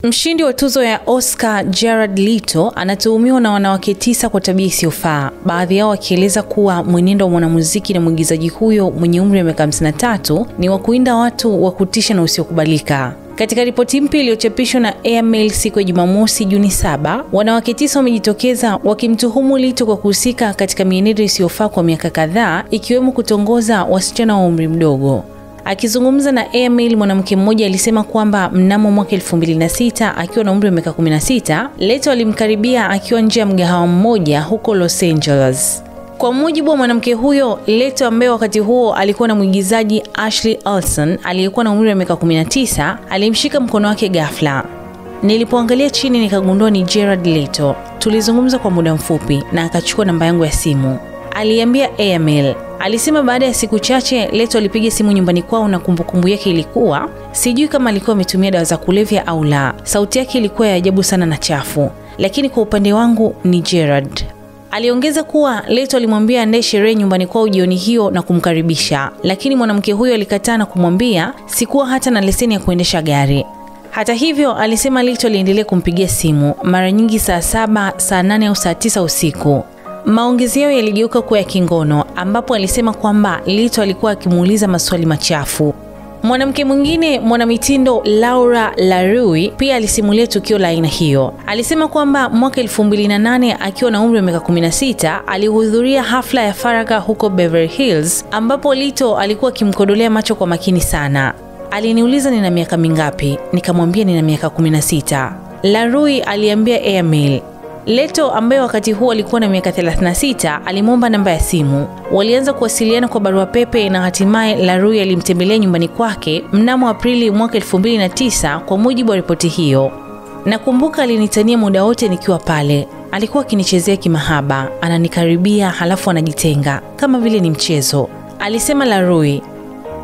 Mshindi wa tuzo ya Oscar Jared Leto anatuhumiwa na wanawake 9 kwa tabia isiyofaa, baadhi yao wakieleza kuwa mwenendo wa mwanamuziki na mwigizaji huyo mwenye umri wa miaka 53 ni wa kuinda watu wa kutisha na usiokubalika. Katika ripoti mpya iliyochapishwa na Airmail siku ya Jumamosi Juni 7, wanawake 9 wamejitokeza wakimtuhumu Leto kwa kuhusika katika mienendo isiyofaa kwa miaka kadhaa, ikiwemo kutongoza wasichana wa umri mdogo. Akizungumza na Airmail, mwanamke mmoja alisema kwamba mnamo mwaka 2006 akiwa na umri wa miaka 16, Leto alimkaribia akiwa nje ya mgahawa mmoja huko Los Angeles. Kwa mujibu wa mwanamke huyo, Leto ambaye wakati huo alikuwa na mwigizaji Ashley Olsen aliyekuwa na umri wa miaka 19, alimshika mkono wake ghafla. Nilipoangalia chini nikagundua ni Jared Leto. Tulizungumza kwa muda mfupi na akachukua namba yangu ya simu, aliambia Airmail. Alisema baada ya siku chache Leto alipiga simu nyumbani kwao na kumbukumbu yake ilikuwa, sijui kama alikuwa ametumia dawa za kulevya au la. Sauti yake ilikuwa ya ajabu sana na chafu, lakini kwa upande wangu ni Jared. Aliongeza kuwa Leto alimwambia aende sherehe nyumbani kwao jioni hiyo na kumkaribisha, lakini mwanamke huyo alikataa na kumwambia sikuwa hata na leseni ya kuendesha gari. Hata hivyo, alisema Leto aliendelea kumpigia simu mara nyingi saa 7, saa 8 au saa 9 usiku. Maongezi yao yaligeuka kuwa ya kingono, ambapo alisema kwamba Leto alikuwa akimuuliza maswali machafu. Mwanamke mwingine, mwanamitindo Laura Larui, pia alisimulia tukio la aina hiyo. Alisema kwamba mwaka 2008 akiwa na umri wa miaka 16 alihudhuria hafla ya faragha huko Beverly Hills, ambapo Leto alikuwa akimkodolea macho kwa makini sana. Aliniuliza nina miaka mingapi, nikamwambia nina miaka 16. Larui aliambia Airmail. Leto ambaye wakati huo alikuwa na miaka 36 alimwomba namba ya simu. Walianza kuwasiliana kwa barua pepe na hatimaye Larui alimtembelea nyumbani kwake mnamo Aprili mwaka 2009 kwa mujibu wa ripoti hiyo. Nakumbuka alinitania muda wote nikiwa pale. Alikuwa akinichezea kimahaba, ananikaribia halafu anajitenga kama vile ni mchezo, alisema Larui.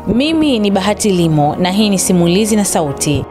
Mimi ni Bahati Limo na hii ni Simulizi na Sauti.